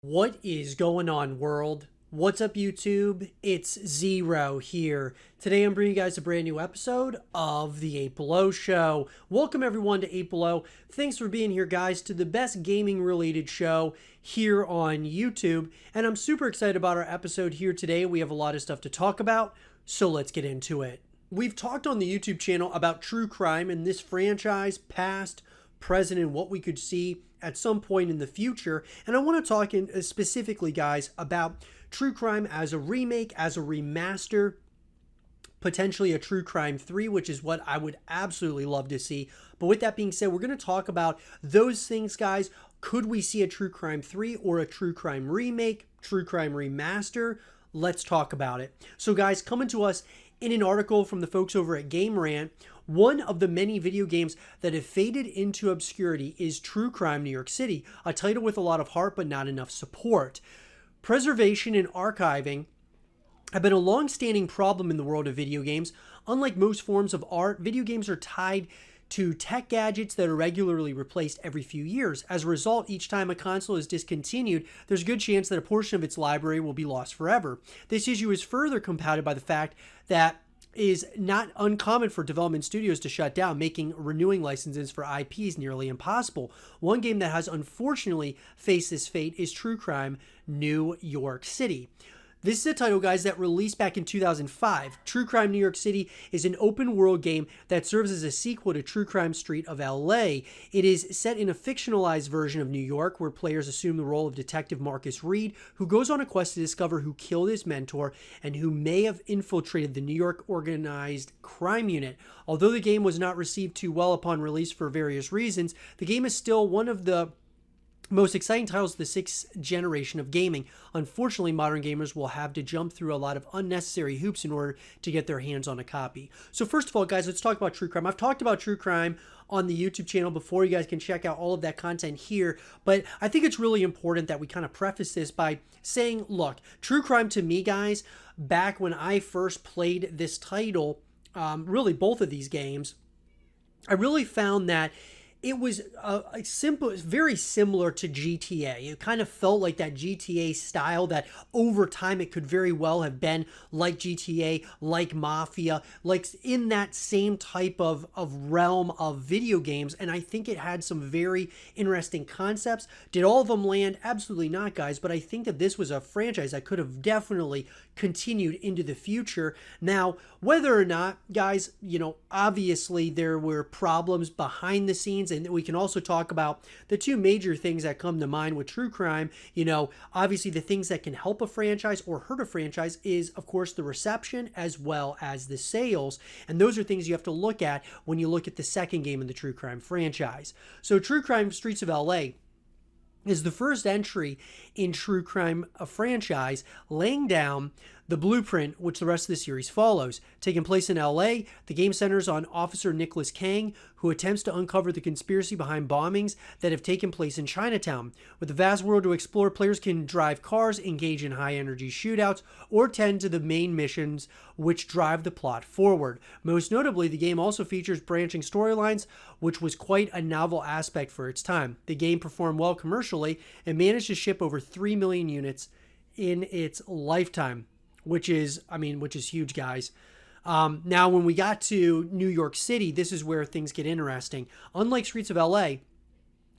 What is going on, world? What's up, YouTube? It's Zero here. Today I'm bringing you guys a brand new episode of The 8 Below Show. Welcome everyone to 8 Below. Thanks for being here, guys, to the best gaming related show here on YouTube. And I'm super excited about our episode here today. We have a lot of stuff to talk about, so let's get into it. We've talked on the YouTube channel about true crime in this franchise, past, present, and what we could see at some point in the future. And I want to talk specifically, guys, about true crime as a remake, as a remaster, potentially a True Crime 3, which is what I would absolutely love to see. But with that being said, we're going to talk about those things, guys. Could we see a True Crime 3 or a True Crime remake, True Crime remaster? Let's talk about it. So, guys, coming to us in an article from the folks over at Game Rant, one of the many video games that have faded into obscurity is True Crime New York City, a title with a lot of heart but not enough support. Preservation and archiving have been a long-standing problem in the world of video games. Unlike most forms of art, video games are tied to tech gadgets that are regularly replaced every few years. As a result, each time a console is discontinued, there's a good chance that a portion of its library will be lost forever. This issue is further compounded by the fact that is not uncommon for development studios to shut down, making renewing licenses for IPs nearly impossible. One game that has unfortunately faced this fate is True Crime New York City. This is a title, guys, that released back in 2005. True Crime New York City is an open world game that serves as a sequel to True Crime Street of LA. It is set in a fictionalized version of New York where players assume the role of Detective Marcus Reed, who goes on a quest to discover who killed his mentor and who may have infiltrated the New York organized crime unit. Although the game was not received too well upon release for various reasons, the game is still one of the most exciting titles of the sixth generation of gaming. Unfortunately, modern gamers will have to jump through a lot of unnecessary hoops in order to get their hands on a copy. So first of all, guys, let's talk about True Crime. I've talked about True Crime on the YouTube channel before. You guys can check out all of that content here. But I think it's really important that we kind of preface this by saying, look, True Crime to me, guys, back when I first played this title, really both of these games, I really found that it was a simple, very similar to GTA. It kind of felt like that GTA style that over time it could very well have been like GTA, like Mafia, like in that same type of realm of video games. And I think it had some very interesting concepts. Did all of them land? Absolutely not, guys. But I think that this was a franchise that could have definitely continued into the future. Now, whether or not, guys, obviously there were problems behind the scenes. And we can also talk about the two major things that come to mind with true crime. Obviously the things that can help a franchise or hurt a franchise is, of course, the reception as well as the sales. And those are things you have to look at when you look at the second game in the True Crime franchise. So True Crime Streets of LA is the first entry in True Crime franchise, laying down the blueprint which the rest of the series follows. Taking place in LA, the game centers on Officer Nicholas Kang, who attempts to uncover the conspiracy behind bombings that have taken place in Chinatown. With a vast world to explore, players can drive cars, engage in high-energy shootouts, or tend to the main missions which drive the plot forward. Most notably, the game also features branching storylines, which was quite a novel aspect for its time. The game performed well commercially and managed to ship over 3 million units in its lifetime, which is huge, guys. Now, when we got to New York City, this is where things get interesting. Unlike Streets of LA,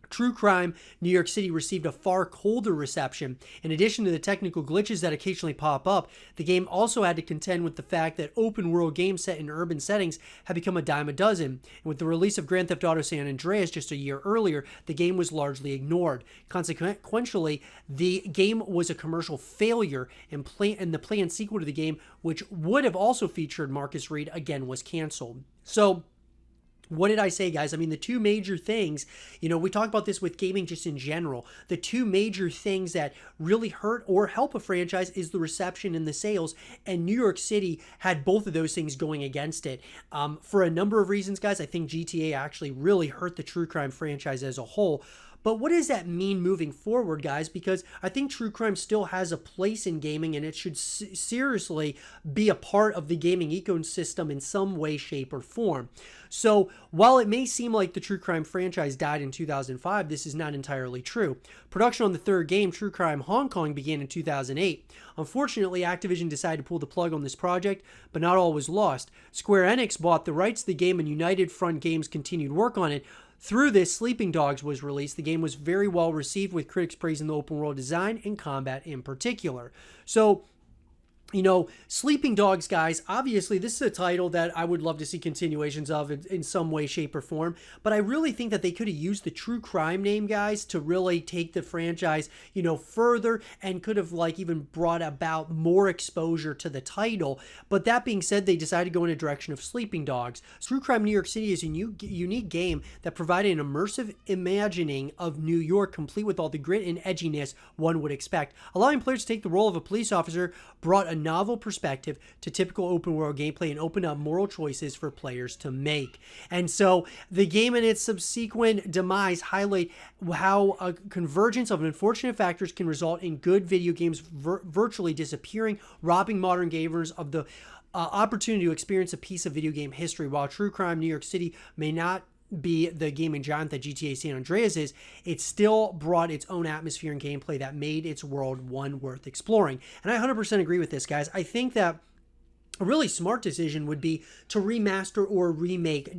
True Crime New York City received a far colder reception. In addition to the technical glitches that occasionally pop up, the game also had to contend with the fact that open world games set in urban settings have become a dime a dozen. And with the release of Grand Theft Auto San Andreas just a year earlier, the game was largely ignored. Consequently, the game was a commercial failure, and the planned sequel to the game, which would have also featured Marcus Reed, again was canceled. So what did I say, guys? The two major things, we talk about this with gaming just in general. The two major things that really hurt or help a franchise is the reception and the sales. And New York City had both of those things going against it. For a number of reasons, guys, I think GTA actually really hurt the True Crime franchise as a whole. But what does that mean moving forward, guys? Because I think true crime still has a place in gaming, and it should seriously be a part of the gaming ecosystem in some way, shape, or form. So while it may seem like the true crime franchise died in 2005, this is not entirely true. Production on the third game, True Crime Hong Kong, began in 2008. Unfortunately, Activision decided to pull the plug on this project, but not all was lost. Square Enix bought the rights to the game, and United Front Games continued work on it. Through this, Sleeping Dogs was released. The game was very well received, with critics praising the open world design and combat in particular. So, you know, Sleeping Dogs, guys, obviously this is a title that I would love to see continuations of in some way, shape, or form. But I really think that they could have used the True Crime name, guys, to really take the franchise, you know, further, and could have like even brought about more exposure to the title. But that being said, they decided to go in a direction of Sleeping Dogs. True Crime New York City is a unique game that provided an immersive imagining of New York, complete with all the grit and edginess one would expect. Allowing players to take the role of a police officer brought a novel perspective to typical open world gameplay and opened up moral choices for players to make. And so the game and its subsequent demise highlight how a convergence of unfortunate factors can result in good video games virtually disappearing, robbing modern gamers of the opportunity to experience a piece of video game history. While True Crime New York City may not be the gaming giant that GTA San Andreas is, it still brought its own atmosphere and gameplay that made its world one worth exploring. And I 100% agree with this, guys. I think that a really smart decision would be to remaster or remake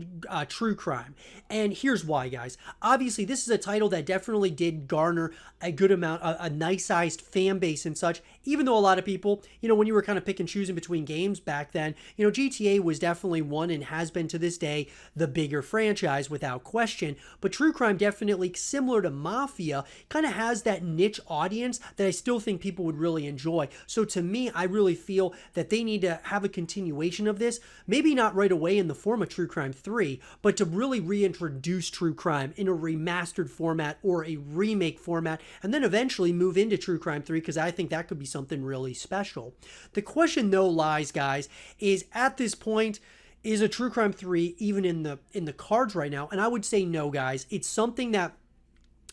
True Crime. And here's why, guys. Obviously, this is a title that definitely did garner a good amount, a nice-sized fan base and such, even though a lot of people, you know, when you were kind of pick and choosing between games back then, you know, GTA was definitely one and has been to this day the bigger franchise without question. But True Crime, definitely similar to Mafia, kind of has that niche audience that I still think people would really enjoy. So to me, I really feel that they need to have a continuation of this, maybe not right away in the form of True Crime 3, but to really reintroduce True Crime in a remastered format or a remake format, and then eventually move into True Crime 3, because I think that could be something really special. The question though lies, guys, is at this point, is a True Crime 3 even in the cards right now? And I would say no, guys. It's something that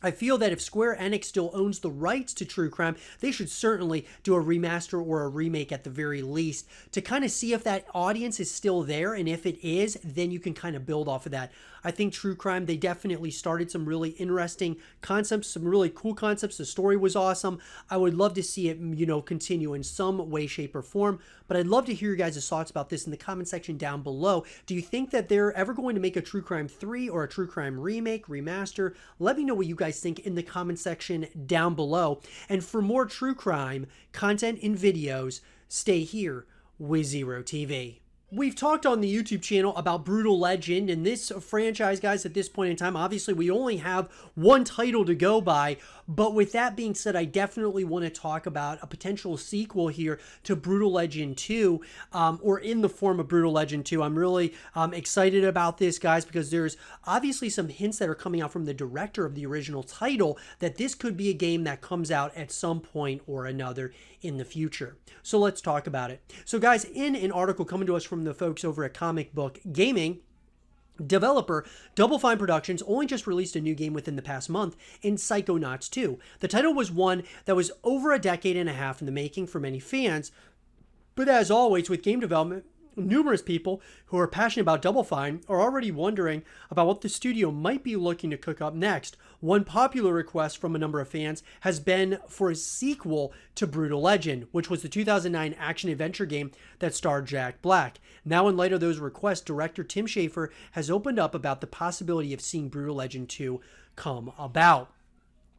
I feel that if Square Enix still owns the rights to True Crime, they should certainly do a remaster or a remake at the very least to kind of see if that audience is still there. And if it is, then you can kind of build off of that. I think True Crime, they definitely started some really interesting concepts, some really cool concepts. The story was awesome. I would love to see it, you know, continue in some way, shape, or form. But I'd love to hear your guys' thoughts about this in the comment section down below. Do you think that they're ever going to make a True Crime 3 or a True Crime remake, remaster? Let me know what you guys think in the comment section down below. And for more True Crime content and videos, stay here with Zero TV. We've talked on the YouTube channel about Brutal Legend, and this franchise, guys, at this point in time, obviously we only have one title to go by, but with that being said, I definitely want to talk about a potential sequel here to Brutal Legend 2, or in the form of Brutal Legend 2. I'm really excited about this, guys, because there's obviously some hints that are coming out from the director of the original title that this could be a game that comes out at some point or another in the future. So let's talk about it. So guys, in an article coming to us from the folks over at Comic Book Gaming, developer Double Fine Productions only just released a new game within the past month in Psychonauts 2. The title was one that was over a decade and a half in the making for many fans, but as always with game development, numerous people who are passionate about Double Fine are already wondering about what the studio might be looking to cook up next. One popular request from a number of fans has been for a sequel to Brutal Legend, which was the 2009 action-adventure game that starred Jack Black. Now, in light of those requests, director Tim Schafer has opened up about the possibility of seeing Brutal Legend 2 come about.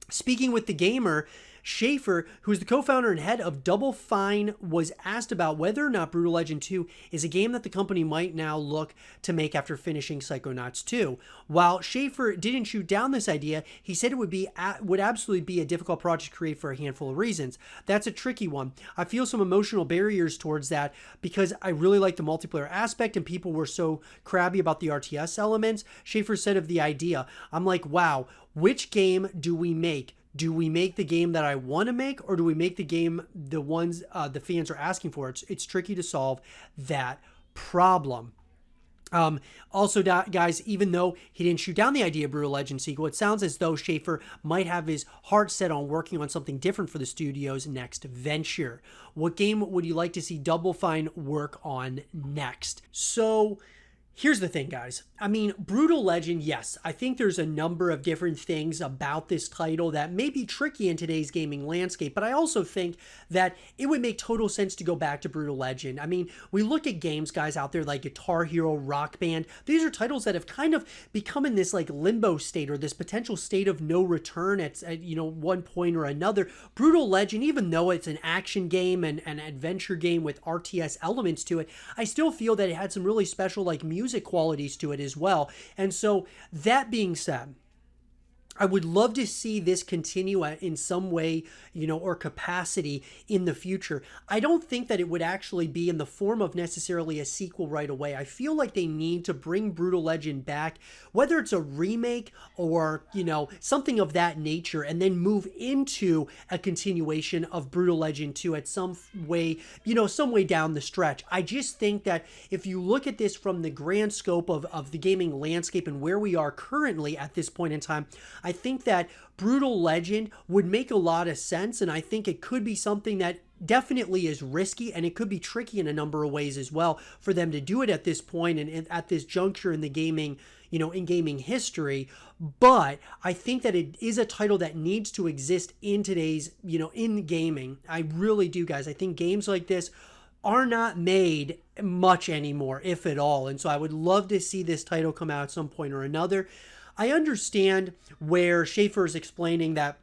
Speaking with The Gamer, Schafer, who is the co-founder and head of Double Fine, was asked about whether or not Brutal Legend 2 is a game that the company might now look to make after finishing Psychonauts 2. While Schafer didn't shoot down this idea, he said it would absolutely be a difficult project to create for a handful of reasons. That's a tricky one. I feel some emotional barriers towards that because I really like the multiplayer aspect and people were so crabby about the RTS elements. Schafer said of the idea, I'm like, wow, which game do we make? Do we make the game that I want to make, or do we make the game the ones the fans are asking for? It's tricky to solve that problem. Also, guys, even though he didn't shoot down the idea of Brutal Legend sequel, it sounds as though Schafer might have his heart set on working on something different for the studio's next venture. What game would you like to see Double Fine work on next? So, here's the thing, guys. I mean, Brutal Legend, yes, I think there's a number of different things about this title that may be tricky in today's gaming landscape, but I also think that it would make total sense to go back to Brutal Legend. I mean, we look at games, guys, out there like Guitar Hero, Rock Band. These are titles that have kind of become in this like limbo state or this potential state of no return at one point or another. Brutal Legend, even though it's an action game and an adventure game with RTS elements to it, I still feel that it had some really special like music qualities to it as well. And so that being said, I would love to see this continue in some way, or capacity in the future. I don't think that it would actually be in the form of necessarily a sequel right away. I feel like they need to bring Brutal Legend back, whether it's a remake or, something of that nature, and then move into a continuation of Brutal Legend 2 at some way, some way down the stretch. I just think that if you look at this from the grand scope of the gaming landscape and where we are currently at this point in time, I think that Brutal Legend would make a lot of sense, and I think it could be something that definitely is risky, and it could be tricky in a number of ways as well for them to do it at this point and at this juncture in the gaming, in gaming history. But I think that it is a title that needs to exist in today's, in gaming. I really do, guys. I think games like this are not made much anymore, if at all. And so I would love to see this title come out at some point or another. I understand where Schafer is explaining that,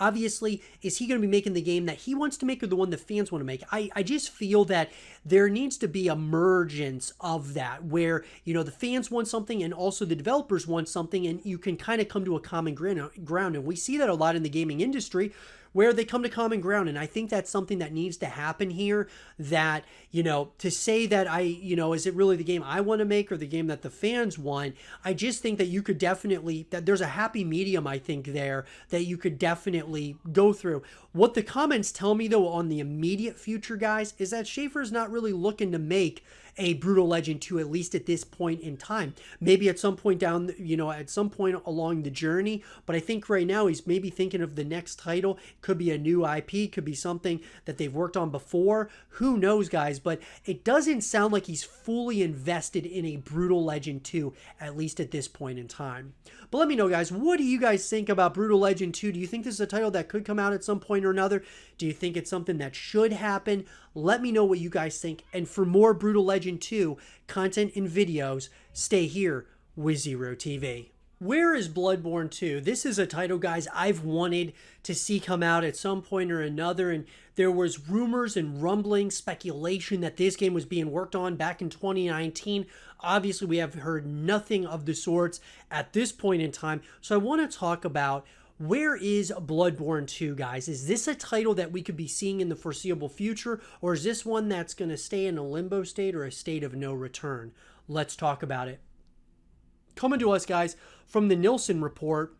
obviously, is he going to be making the game that he wants to make or the one the fans want to make? I just feel that there needs to be a mergence of that where, the fans want something and also the developers want something, and you can kind of come to a common ground. And we see that a lot in the gaming industry, where they come to common ground. And I think that's something that needs to happen here, that, to say that is it really the game I want to make or the game that the fans want? I just think that you could definitely, that there's a happy medium, I think, there that you could definitely go through. What the comments tell me, though, on the immediate future, guys, is that Schafer's not really looking to make a Brutal Legend 2, at least at this point in time. Maybe at some point down, at some point along the journey, but I think right now he's maybe thinking of the next title. Could be a new IP, could be something that they've worked on before. Who knows, guys? But it doesn't sound like he's fully invested in a Brutal Legend 2, at least at this point in time. But let me know, guys, what do you guys think about Brutal Legend 2? Do you think this is a title that could come out at some point or another? Do you think it's something that should happen? Let me know what you guys think. And for more Brutal Legend 2 content and videos, stay here with Zero TV. Where is Bloodborne 2? This is a title, guys, I've wanted to see come out at some point or another, and there was rumors and rumbling speculation that this game was being worked on back in 2019. Obviously, we have heard nothing of the sorts at this point in time, so I want to talk about where is Bloodborne 2, guys? Is this a title that we could be seeing in the foreseeable future, or is this one that's going to stay in a limbo state or a state of no return? Let's talk about it. Coming to us, guys, from the Nielsen report,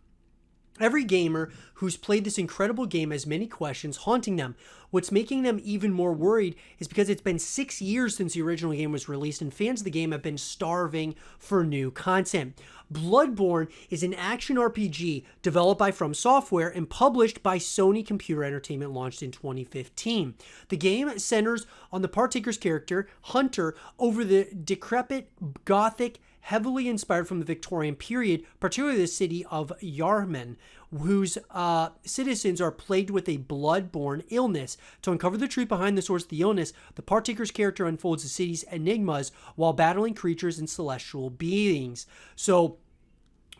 every gamer who's played this incredible game has many questions haunting them. What's making them even more worried is because it's been 6 years since the original game was released, and fans of the game have been starving for new content. Bloodborne is an action RPG developed by From Software and published by Sony Computer Entertainment, launched in 2015. The game centers on the partaker's character, Hunter, over the decrepit, gothic, heavily inspired from the Victorian period, particularly the city of Yarman, whose citizens are plagued with a blood-borne illness. To uncover the truth behind the source of the illness, the partaker's character unfolds the city's enigmas while battling creatures and celestial beings. So,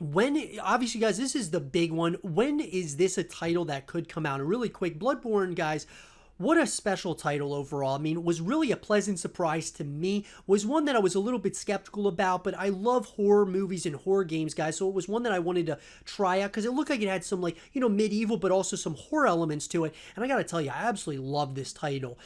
obviously, guys, this is the big one. When is this a title that could come out? And really quick, Bloodborne, guys, what a special title overall. I mean, it was really a pleasant surprise to me. Was one that I was a little bit skeptical about, but I love horror movies and horror games, guys, so it was one that I wanted to try out because it looked like it had some, medieval, but also some horror elements to it. And I gotta tell you, I absolutely love this title.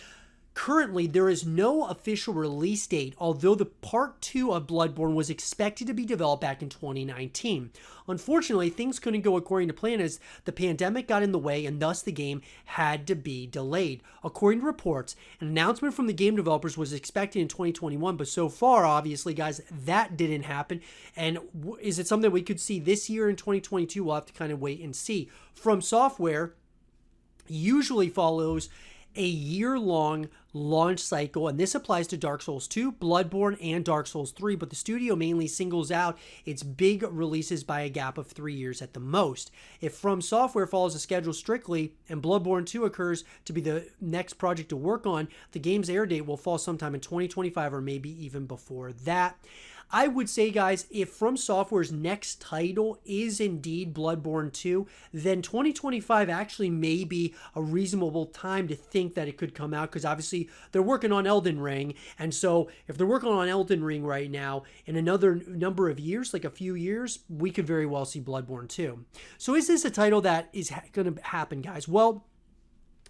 Currently, there is no official release date, although the Part 2 of Bloodborne was expected to be developed back in 2019. Unfortunately, things couldn't go according to plan as the pandemic got in the way and thus the game had to be delayed. According to reports, an announcement from the game developers was expected in 2021, but so far, obviously, guys, that didn't happen. And is it something we could see this year in 2022? We'll have to kind of wait and see. From Software usually follows a year-long launch cycle, and this applies to Dark Souls 2, Bloodborne, and Dark Souls 3, but the studio mainly singles out its big releases by a gap of 3 years at the most. If From Software follows the schedule strictly, and Bloodborne 2 occurs to be the next project to work on, the game's air date will fall sometime in 2025 or maybe even before that. I would say, guys, if From Software's next title is indeed Bloodborne 2, then 2025 actually may be a reasonable time to think that it could come out, because obviously they're working on Elden Ring, and so if they're working on Elden Ring right now, in another number of years, like a few years, we could very well see Bloodborne 2. So is this a title that is going to happen, guys? Well,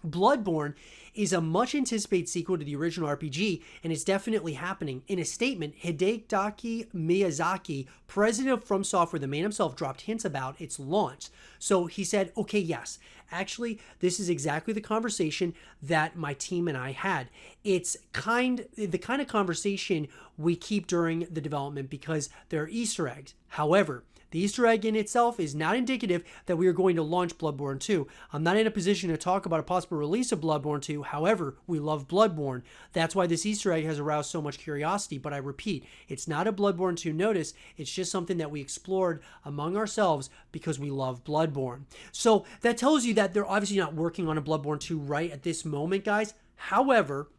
Bloodborne is a much anticipated sequel to the original RPG, and it's definitely happening. In a statement, Hideaki Miyazaki, president of From Software, the man himself, dropped hints about its launch. So he said, okay, yes, actually, this is exactly the conversation that my team and I had. It's the kind of conversation we keep during the development because there are Easter eggs. However, the Easter egg in itself is not indicative that we are going to launch Bloodborne 2. I'm not in a position to talk about a possible release of Bloodborne 2. However, we love Bloodborne. That's why this Easter egg has aroused so much curiosity. But I repeat, it's not a Bloodborne 2 notice. It's just something that we explored among ourselves because we love Bloodborne. So that tells you that they're obviously not working on a Bloodborne 2 right at this moment, guys. However,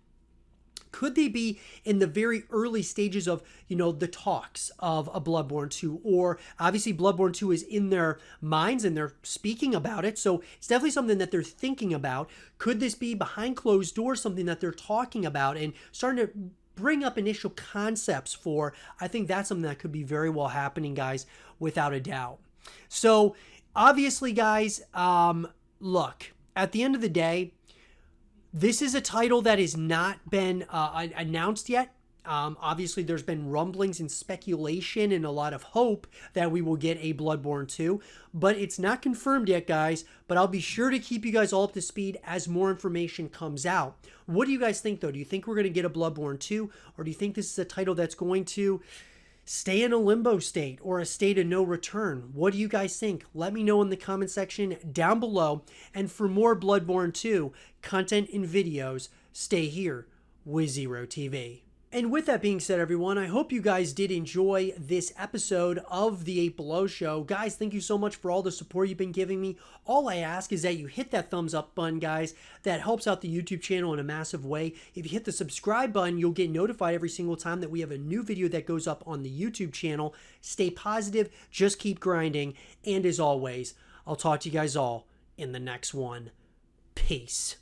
could they be in the very early stages of, the talks of a Bloodborne 2? Or obviously Bloodborne 2 is in their minds and they're speaking about it. So it's definitely something that they're thinking about. Could this be behind closed doors, something that they're talking about and starting to bring up initial concepts for? I think that's something that could be very well happening, guys, without a doubt. So obviously, guys, look, at the end of the day, this is a title that has not been announced yet. Obviously, there's been rumblings and speculation and a lot of hope that we will get a Bloodborne 2, but it's not confirmed yet, guys. But I'll be sure to keep you guys all up to speed as more information comes out. What do you guys think, though? Do you think we're going to get a Bloodborne 2, or do you think this is a title that's going to stay in a limbo state or a state of no return? What do you guys think? Let me know in the comment section down below. And for more Bloodborne 2 content and videos, stay here with Zero TV. And with that being said, everyone, I hope you guys did enjoy this episode of the 8 Below Show. Guys, thank you so much for all the support you've been giving me. All I ask is that you hit that thumbs up button, guys. That helps out the YouTube channel in a massive way. If you hit the subscribe button, you'll get notified every single time that we have a new video that goes up on the YouTube channel. Stay positive, just keep grinding, and as always, I'll talk to you guys all in the next one. Peace.